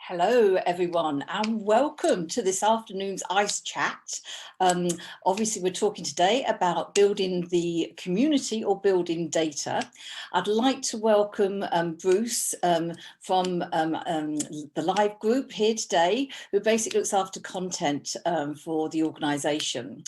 Hello, everyone, and welcome to this afternoon's ICE chat. Obviously, we're talking today about building the community or building data. I'd like to welcome Bruce from the live group here today, who basically looks after content for the organisation.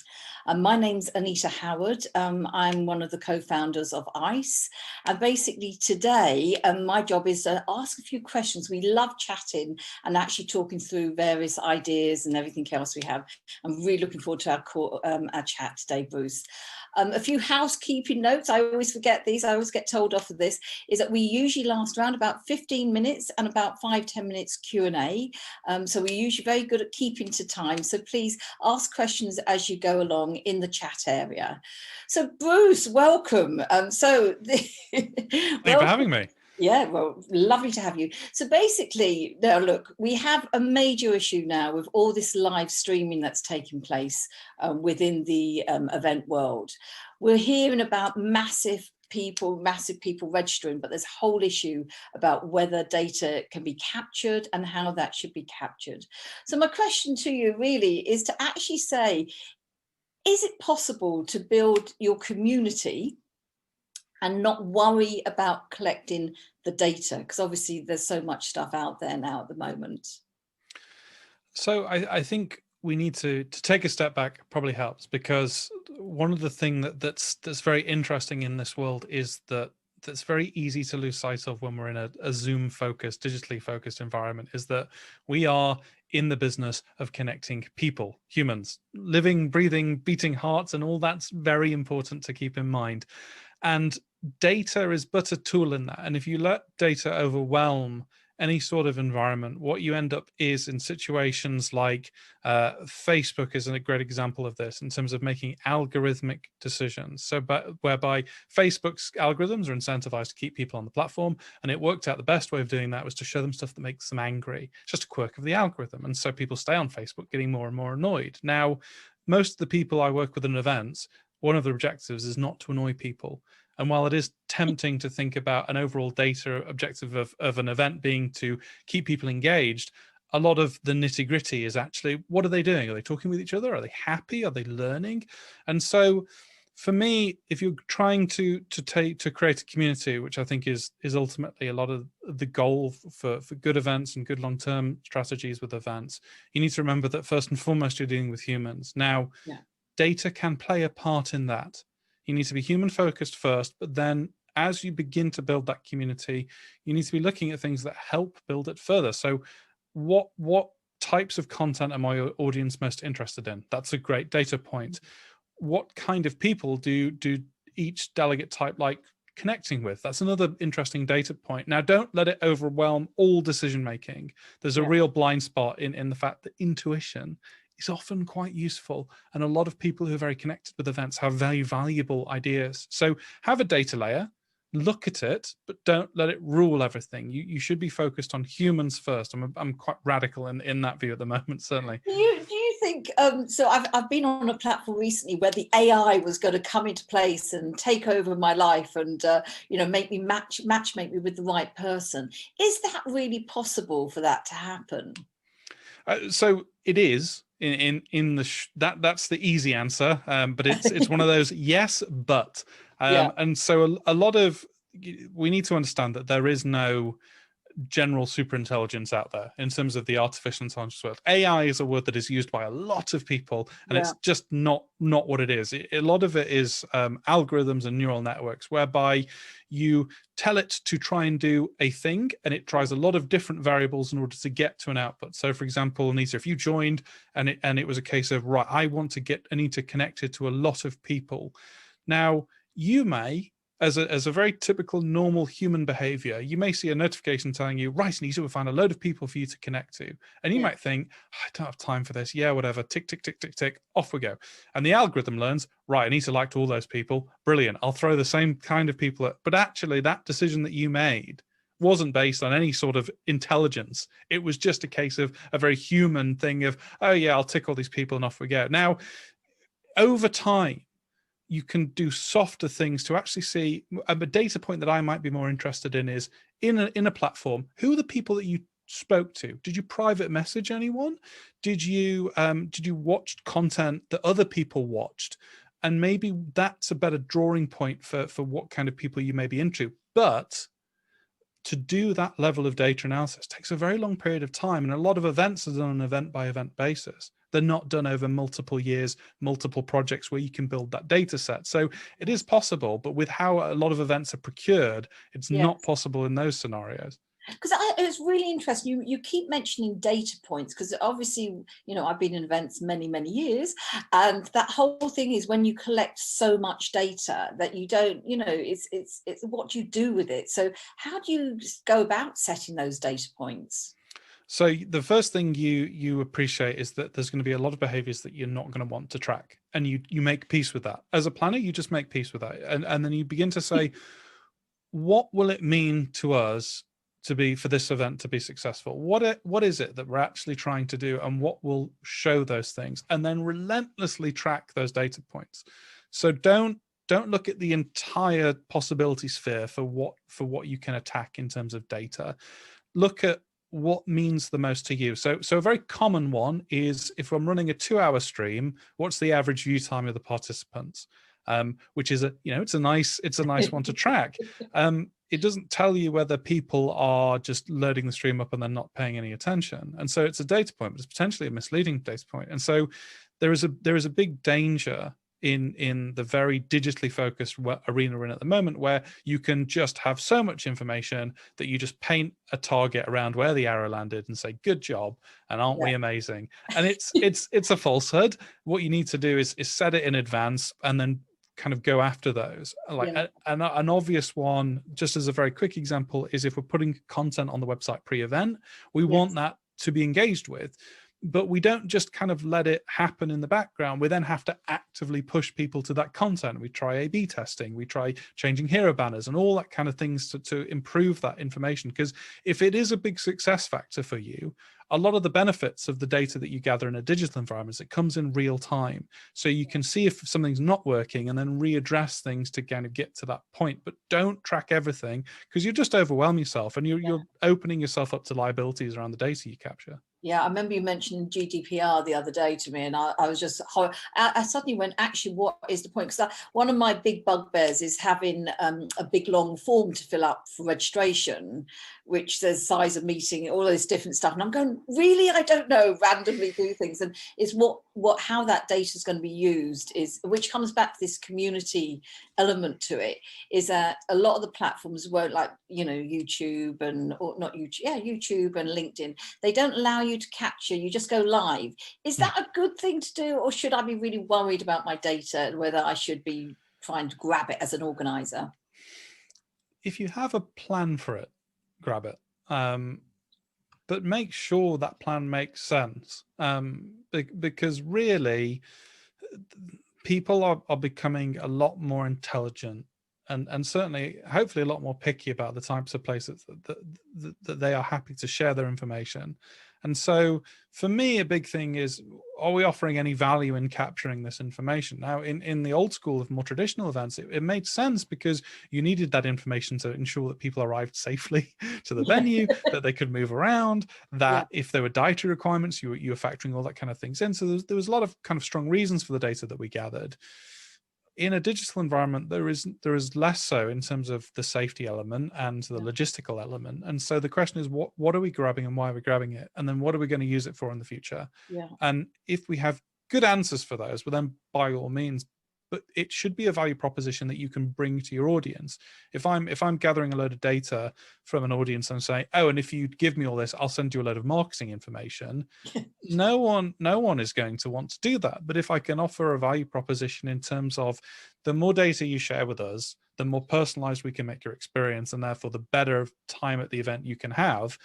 My name's Anita Howard. I'm one of the co-founders of ICE. And basically today, my job is to ask a few questions. We love chatting and actually talking through various ideas and everything else we have. I'm really looking forward to our chat today, Bruce. A few housekeeping notes. I always forget these. I always get told off of this, is that we usually last around about 15 minutes and about 5-10 minutes Q&A. So we're usually very good at keeping to time. So please ask questions as you go along in the chat area. So Bruce, welcome. Thank you for having me. Yeah, well, lovely to have you. So basically, now look, we have a major issue now with all this live streaming that's taking place within the event world. We're hearing about massive people registering, but there's a whole issue about whether data can be captured and how that should be captured. So my question to you really is to actually say, is it possible to build your community and not worry about collecting the data? Because obviously there's so much stuff out there now at the moment. So I think we need to take a step back. Probably helps, because one of the things that's very interesting in this world is that's very easy to lose sight of when we're in a Zoom focused, digitally focused environment, is that we are in the business of connecting people, humans, living, breathing, beating hearts, and all that's very important to keep in mind. And data is but a tool in that. And if you let data overwhelm any sort of environment, what you end up is in situations like Facebook is a great example of this in terms of making algorithmic decisions. So whereby Facebook's algorithms are incentivized to keep people on the platform, and it worked out the best way of doing that was to show them stuff that makes them angry. It's just a quirk of the algorithm. And so people stay on Facebook getting more and more annoyed. Now, most of the people I work with in events, one of the objectives is not to annoy people. And while it is tempting to think about an overall data objective of an event being to keep people engaged, a lot of the nitty gritty is actually, what are they doing? Are they talking with each other? Are they happy? Are they learning? And so for me, if you're trying to create a community, which I think is ultimately a lot of the goal for good events and good long-term strategies with events, you need to remember that first and foremost, you're dealing with humans. Now, data can play a part in that. You need to be human focused first, but then as you begin to build that community, you need to be looking at things that help build it further. So what types of content am my audience most interested in? That's a great data point. What kind of people do each delegate type like connecting with? That's another interesting data point. Now, don't let it overwhelm all decision making. There's a real blind spot in the fact that intuition is often quite useful, and a lot of people who are very connected with events have very valuable ideas. So have a data layer, look at it, but don't let it rule everything. You should be focused on humans first. I'm quite radical in that view at the moment, certainly. Do you think, so I've been on a platform recently where the AI was going to come into place and take over my life and, make me matchmake me with the right person. Is that really possible for that to happen? So it is. That's the easy answer, but it's one of those yes but and so a lot of, we need to understand that there is no general super intelligence out there in terms of the artificial intelligence world. AI is a word that is used by a lot of people, and it's just not what it is. A lot of it is algorithms and neural networks, whereby you tell it to try and do a thing, and it tries a lot of different variables in order to get to an output. So, for example, Anita, if you joined and it was a case of, right, I need to connect it to a lot of people. Now, you may, as a very typical normal human behavior, you may see a notification telling you, right, Anita, we'll find a load of people for you to connect to. And you might think, I don't have time for this. Yeah, whatever. Tick, tick, tick, tick, tick. Off we go. And the algorithm learns, right, Anita liked all those people. Brilliant. I'll throw the same kind of people at. But actually, that decision that you made wasn't based on any sort of intelligence. It was just a case of a very human thing of, oh, yeah, I'll tick all these people and off we go. Now, over time, you can do softer things to actually see. A data point that I might be more interested in is in a platform, who are the people that you spoke to? Did you private message anyone? Did you watch content that other people watched? And maybe that's a better drawing point for what kind of people you may be into. But to do that level of data analysis takes a very long period of time, and a lot of events are done on an event by event basis. They're not done over multiple years, multiple projects where you can build that data set. So it is possible, but with how a lot of events are procured, it's not possible in those scenarios. Because it's really interesting. You keep mentioning data points, because obviously, I've been in events many, many years, and that whole thing is when you collect so much data that you don't, it's what you do with it. So how do you go about setting those data points? So the first thing you appreciate is that there's going to be a lot of behaviors that you're not going to want to track, and you make peace with that. As a planner, you just make peace with that, and then you begin to say, what will it mean to us for this event to be successful? What is it that we're actually trying to do, and what will show those things? And then relentlessly track those data points. So don't look at the entire possibility sphere for what you can attack in terms of data. Look at what means the most to you. So a very common one is, if I'm running a 2-hour stream, what's the average view time of the participants? Which is it's a nice one to track. It doesn't tell you whether people are just loading the stream up and they're not paying any attention. And so it's a data point, but it's potentially a misleading data point. And so there is a big danger in the very digitally focused arena we're in at the moment, where you can just have so much information that you just paint a target around where the arrow landed and say, good job, and aren't we amazing? And it's a falsehood. What you need to do is set it in advance and then kind of go after those. An obvious one, just as a very quick example, is if we're putting content on the website pre-event, we want that to be engaged with. But we don't just kind of let it happen in the background. We then have to actively push people to that content. We try A/B testing, we try changing hero banners and all that kind of things to improve that information. Because if it is a big success factor for you, a lot of the benefits of the data that you gather in a digital environment is it comes in real time. So you can see if something's not working and then readdress things to kind of get to that point. But don't track everything, because you just overwhelm yourself, and you're opening yourself up to liabilities around the data you capture. Yeah, I remember you mentioning GDPR the other day to me, and I was just I suddenly went, actually, what is the point? Because one of my big bugbears is having a big long form to fill up for registration, which says size of meeting, all this different stuff, and I'm going, really, I don't know, randomly do things. And it's how that data is going to be used, is, which comes back to this community element to it, is that a lot of the platforms won't, like YouTube and YouTube and LinkedIn, they don't allow you to capture, you just go live. Is that a good thing to do, or should I be really worried about my data and whether I should be trying to grab it as an organizer? If you have a plan for it, grab it, but make sure that plan makes sense, because really people are becoming a lot more intelligent, and certainly hopefully a lot more picky about the types of places that they are happy to share their information. And so for me, a big thing is, are we offering any value in capturing this information? Now, in the old school of more traditional events, it made sense, because you needed that information to ensure that people arrived safely to the venue, that they could move around, that if there were dietary requirements, you were factoring all that kind of things in. So there was a lot of kind of strong reasons for the data that we gathered. In a digital environment, there is less so in terms of the safety element and the logistical element. And so the question is, what are we grabbing and why are we grabbing it? And then what are we going to use it for in the future? And if we have good answers for those, well, then by all means, but it should be a value proposition that you can bring to your audience. If I'm gathering a load of data from an audience and saying, oh, and if you give me all this, I'll send you a load of marketing information, no one is going to want to do that. But if I can offer a value proposition in terms of the more data you share with us, the more personalized we can make your experience, and therefore the better time at the event you can have,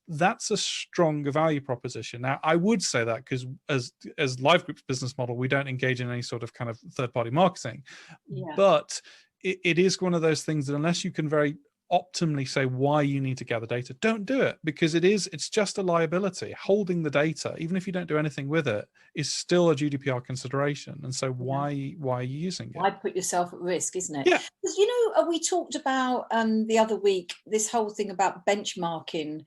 that's a stronger value proposition. Now, I would say that because as Live Group's business model, we don't engage in any sort of kind of third-party marketing. But it is one of those things that unless you can very optimally say why you need to gather data, don't do it, because it's just a liability. Holding the data, even if you don't do anything with it, is still a GDPR consideration. And so why are you using it? Why put yourself at risk, isn't it? Yeah. Because, we talked about the other week, this whole thing about benchmarking.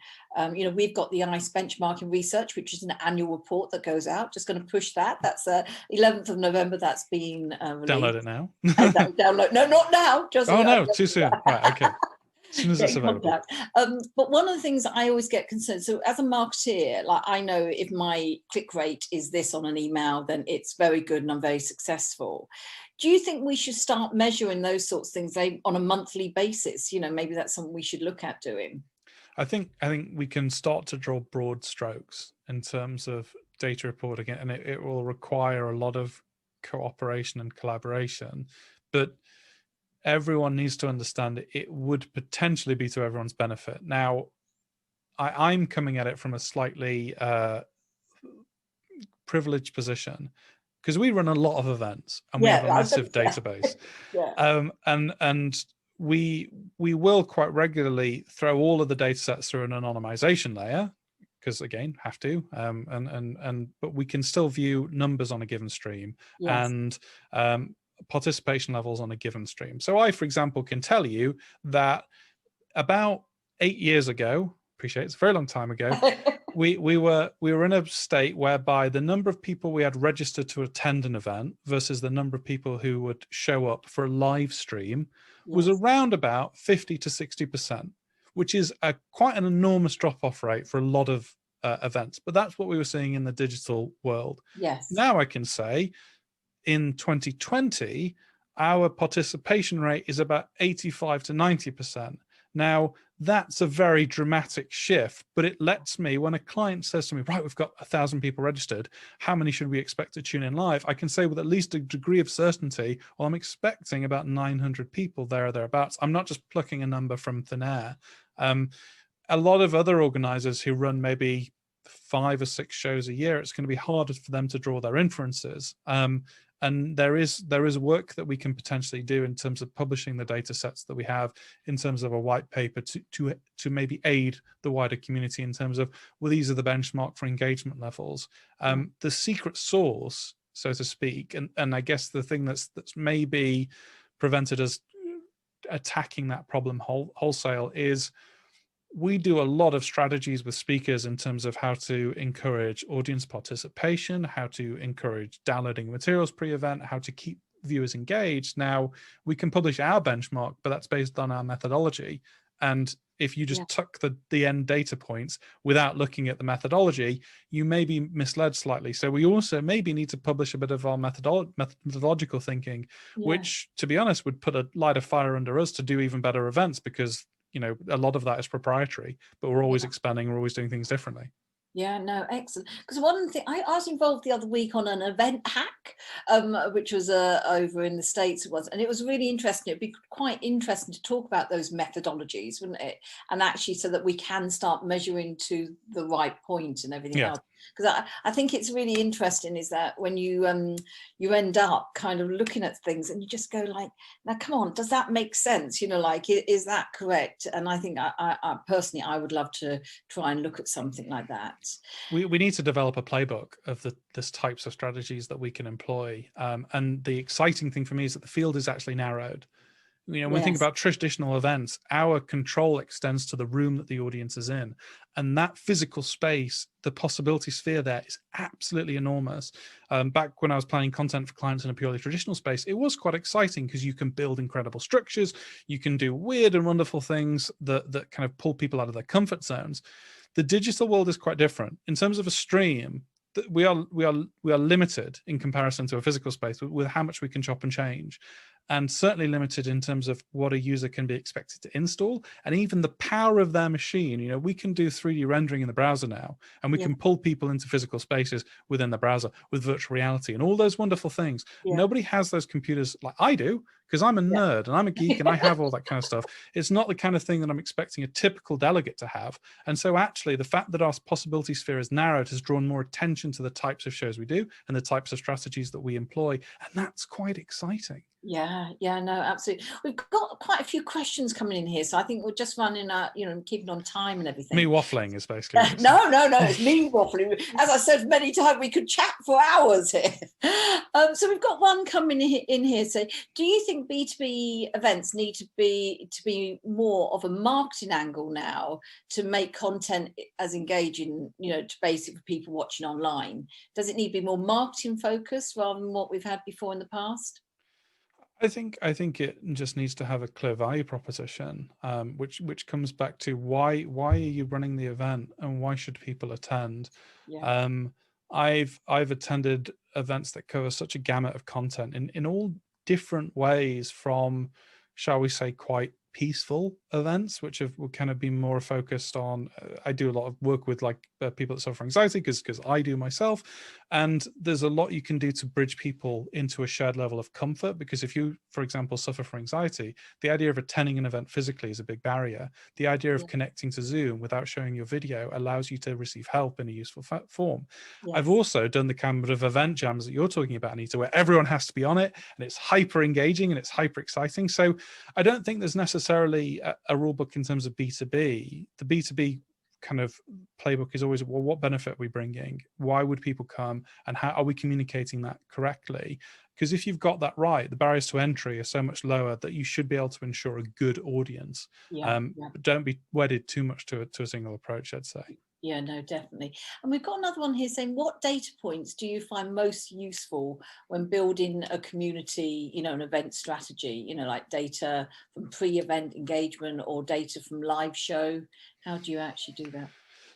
We've got the ICE benchmarking research, which is an annual report that goes out. Just going to push that. That's 11th of November. That's been released. Download it now. Download. No, not now. Just Oh no, too soon. Right, okay. As soon as it's available. But one of the things that I always get concerned, so as a marketeer, like I know if my click rate is this on an email, then it's very good and I'm very successful. Do you think we should start measuring those sorts of things on a monthly basis? Maybe that's something we should look at doing. I think we can start to draw broad strokes in terms of data reporting, and it will require a lot of cooperation and collaboration, but everyone needs to understand it would potentially be to everyone's benefit. Now, I'm coming at it from a slightly privileged position, because we run a lot of events and we have a massive database. And we will quite regularly throw all of the data sets through an anonymization layer, because again, have to, but we can still view numbers on a given stream and participation levels on a given stream. So I, for example, can tell you that about 8 years ago, appreciate it's a very long time ago, we were in a state whereby the number of people we had registered to attend an event versus the number of people who would show up for a live stream was around about 50 to 60%, which is quite an enormous drop-off rate for a lot of events. But that's what we were seeing in the digital world. Now I can say, in 2020, our participation rate is about 85 to 90%. Now, that's a very dramatic shift, but it lets me, when a client says to me, right, we've got 1,000 people registered, how many should we expect to tune in live? I can say with at least a degree of certainty, well, I'm expecting about 900 people there or thereabouts. I'm not just plucking a number from thin air. A lot of other organizers who run maybe 5 or 6 shows a year, it's going to be harder for them to draw their inferences. And there is work that we can potentially do in terms of publishing the data sets that we have, in terms of a white paper to maybe aid the wider community in terms of, well, these are the benchmark for engagement levels. The secret sauce, so to speak, and I guess the thing that's maybe prevented us attacking that problem wholesale is, we do a lot of strategies with speakers in terms of how to encourage audience participation, how to encourage downloading materials pre-event, how to keep viewers engaged. Now, we can publish our benchmark, but that's based on our methodology. And if you just tuck the end data points without looking at the methodology, you may be misled slightly. So we also maybe need to publish a bit of our methodological thinking, which, to be honest, would light a fire under us to do even better events, because a lot of that is proprietary, but we're always expanding, we're always doing things differently. Yeah, no, excellent. Because one thing, I was involved the other week on an event hack, which was over in the States, and it was really interesting. It'd be quite interesting to talk about those methodologies, wouldn't it? And actually, so that we can start measuring to the right point and everything else. Because I think it's really interesting is that when you end up kind of looking at things and you just go like, now come on, does that make sense? Is that correct? And I think I personally, I would love to try and look at something like that. We need to develop a playbook of this types of strategies that we can employ. And the exciting thing for me is that the field is actually narrowed. When we think about traditional events, our control extends to the room that the audience is in. And that physical space, the possibility sphere there is absolutely enormous. Back when I was planning content for clients in a purely traditional space, it was quite exciting because you can build incredible structures. You can do weird and wonderful things that kind of pull people out of their comfort zones. The digital world is quite different. In terms of a stream, we are limited in comparison to a physical space with how much we can chop and change, and certainly limited in terms of what a user can be expected to install, and even the power of their machine. We can do 3D rendering in the browser now, and we can pull people into physical spaces within the browser with virtual reality and all those wonderful things. Nobody has those computers like I do, because I'm a nerd and I'm a geek and I have all that kind of stuff. It's not the kind of thing that I'm expecting a typical delegate to have. And so actually the fact that our possibility sphere is narrowed has drawn more attention to the types of shows we do and the types of strategies that we employ. And that's quite exciting. Yeah, no, absolutely. We've got quite a few questions coming in here, so I think we're just running out, keeping on time and Me everything. waffling is basically what you're saying. No, it's me waffling. As I said many times, we could chat for hours here. So we've got one coming in here. So, do you think B2B events need to be more of a marketing angle now to make content as engaging, to basically people watching online? Does it need to be more marketing focused rather than what we've had before in the past? I think it just needs to have a clear value proposition, which comes back to why are you running the event and why should people attend? Yeah, Um, I've attended events that cover such a gamut of content in all different ways, from, shall we say, quite peaceful events, which have will kind of be more focused on. I do a lot of work with like people that suffer from anxiety, because I do myself, and there's a lot you can do to bridge people into a shared level of comfort. Because if you, for example, suffer from anxiety, the idea of attending an event physically is a big barrier. The idea of yeah, connecting to Zoom without showing your video allows you to receive help in a useful form. I've yes. also done the kind of event jams that you're talking about, Anita, where everyone has to be on it and it's hyper engaging and it's hyper exciting. So I don't think there's necessarily a rule book in terms of B2B. The B2B kind of playbook is always, well, what benefit are we bringing? Why would people come? And how are we communicating that correctly? Because if you've got that right, the barriers to entry are so much lower that you should be able to ensure a good audience. Yeah, yeah. But don't be wedded too much to a single approach, I'd say. Yeah, no, definitely. And we've got another one here saying, what data points do you find most useful when building a community, an event strategy, like data from pre-event engagement or data from live show? How do you actually do that?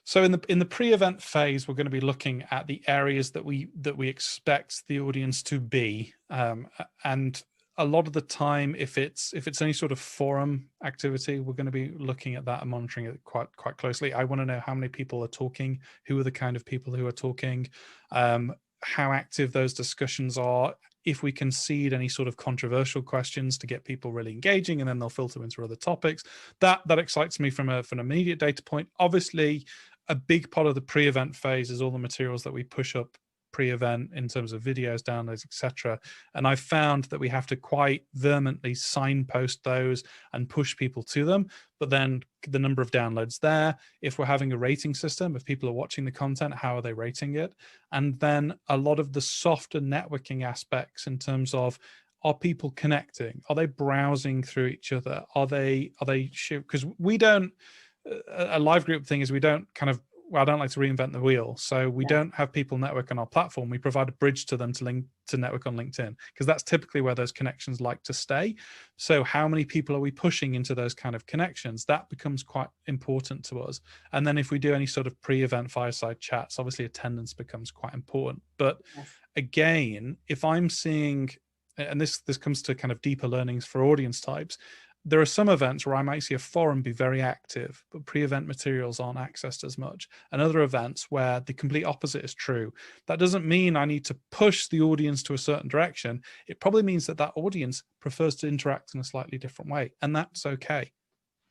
So in the pre-event phase, we're going to be looking at the areas that we expect the audience to be, and a lot of the time, if it's any sort of forum activity, we're going to be looking at that and monitoring it quite closely. I want to know how many people are talking, who are the kind of people who are talking, how active those discussions are. If we can seed any sort of controversial questions to get people really engaging, and then they'll filter into other topics. That excites me from an immediate data point. Obviously, a big part of the pre-event phase is all the materials that we push up pre-event in terms of videos, downloads, etc. And I've found that we have to quite vehemently signpost those and push people to them. But then the number of downloads there, if we're having a rating system, if people are watching the content, how are they rating it? And then a lot of the softer networking aspects in terms of, are people connecting? Are they browsing through each other? Are they because we don't, a live group thing is we don't kind of, well, I don't like to reinvent the wheel. So we don't have people network on our platform. We provide a bridge to them to network on LinkedIn, because that's typically where those connections like to stay. So how many people are we pushing into those kind of connections? That becomes quite important to us. And then if we do any sort of pre-event fireside chats, obviously attendance becomes quite important. But Yes. again, if I'm seeing, and this comes to kind of deeper learnings for audience types, there are some events where I might see a forum be very active, but pre-event materials aren't accessed as much, and other events where the complete opposite is true. That doesn't mean I need to push the audience to a certain direction. It probably means that audience prefers to interact in a slightly different way, and that's okay.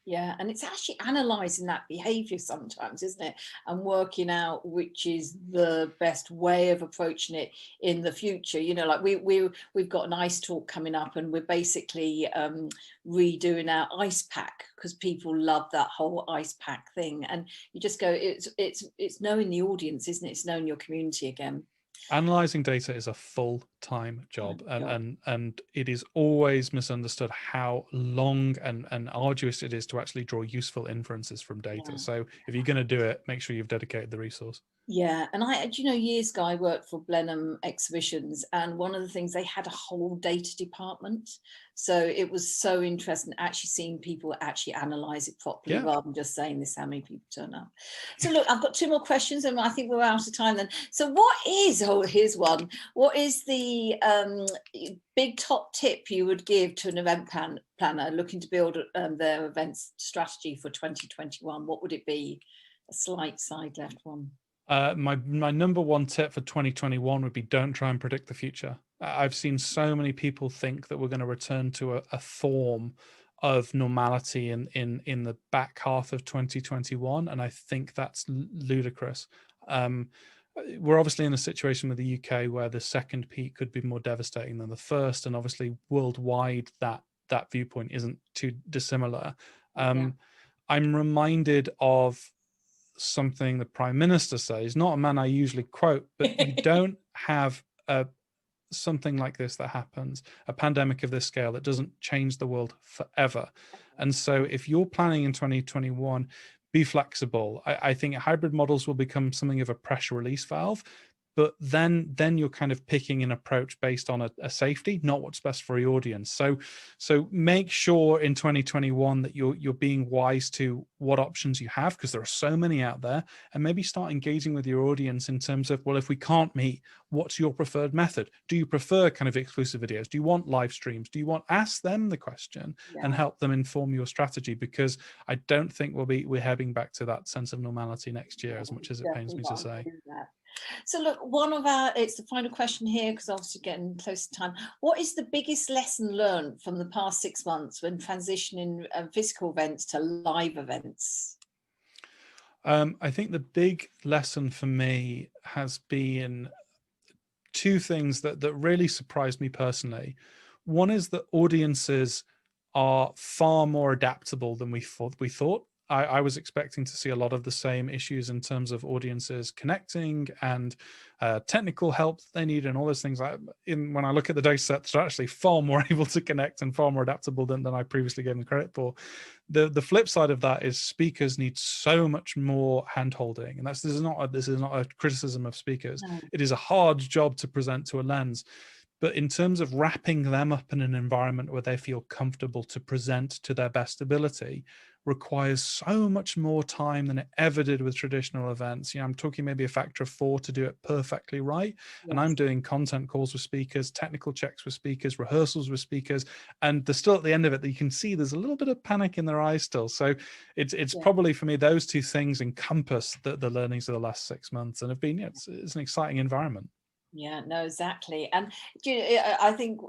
Yeah, and it's actually analysing that behaviour sometimes, isn't it? And working out which is the best way of approaching it in the future. Like we've got an ice talk coming up, and we're basically redoing our ice pack, because people love that whole ice pack thing. And you just go, it's knowing the audience, isn't it? It's knowing your community again. Analyzing data is a full-time job, and it is always misunderstood how long and arduous it is to actually draw useful inferences from data. Yeah. So if you're going to do it, make sure you've dedicated the resource. Yeah, and years ago, I worked for Blenheim Exhibitions, and one of the things, they had a whole data department. So it was so interesting actually seeing people actually analyze it properly, Yeah. rather than just saying this, how many people turn up. So look, I've got two more questions, and I think we're out of time then. So here's one. What is the big top tip you would give to an event planner looking to build their events strategy for 2021? What would it be? A slight side left one. My number one tip for 2021 would be, don't try and predict the future. I've seen so many people think that we're going to return to a form of normality in the back half of 2021, and I think that's ludicrous. we're obviously in a situation with the UK where the second peak could be more devastating than the first, and obviously worldwide that viewpoint isn't too dissimilar. Yeah. I'm reminded of something the Prime Minister says, not a man I usually quote, but you don't have something like this that happens, a pandemic of this scale, that doesn't change the world forever. And so if you're planning in 2021, be flexible. I think hybrid models will become something of a pressure release valve, but then you're kind of picking an approach based on a safety, not what's best for your audience. So make sure in 2021 that you're being wise to what options you have, because there are so many out there, and maybe start engaging with your audience in terms of, well, if we can't meet, what's your preferred method? Do you prefer kind of exclusive videos? Do you want live streams? Do you want, ask them the question and help them inform your strategy, because I don't think we're heading back to that sense of normality next year, as much as it pains me to say. So look, it's the final question here, because obviously getting close to time. What is the biggest lesson learned from the past 6 months when transitioning physical events to live events? I think the big lesson for me has been two things that really surprised me personally. One is that audiences are far more adaptable than we thought. I was expecting to see a lot of the same issues in terms of audiences connecting and technical help they need and all those things. When I look at the data sets, they're actually far more able to connect and far more adaptable than I previously gave them credit for. The flip side of that is speakers need so much more hand-holding, and this is not a criticism of speakers. No. It is a hard job to present to a lens. But in terms of wrapping them up in an environment where they feel comfortable to present to their best ability requires so much more time than it ever did with traditional events. I'm talking maybe a factor of 4 to do it perfectly right. Yes. And I'm doing content calls with speakers, technical checks with speakers, rehearsals with speakers, and they're still at the end of it that you can see there's a little bit of panic in their eyes still. So it's probably, for me, those two things encompass the learnings of the last 6 months, and have been, it's an exciting environment. Yeah, no, exactly. And I think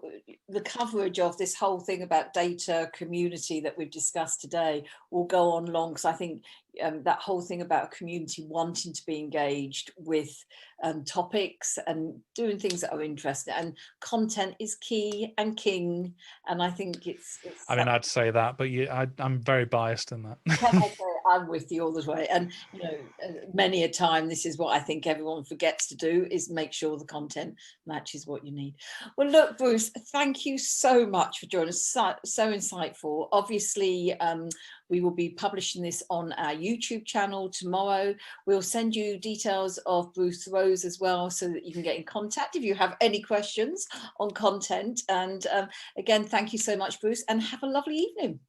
the coverage of this whole thing about data community that we've discussed today will go on long, because I think that whole thing about a community wanting to be engaged with topics and doing things that are interesting, and content is key and king. And I think it's I mean, I'd say that, but I'm very biased in that. I'm with you all the way. And, many a time, this is what I think everyone forgets to do, is make sure the content matches what you need. Well, look, Bruce, thank you so much for joining us. So insightful. Obviously, we will be publishing this on our YouTube channel tomorrow. We'll send you details of Bruce Rose as well, so that you can get in contact if you have any questions on content. And again, thank you so much, Bruce, and have a lovely evening.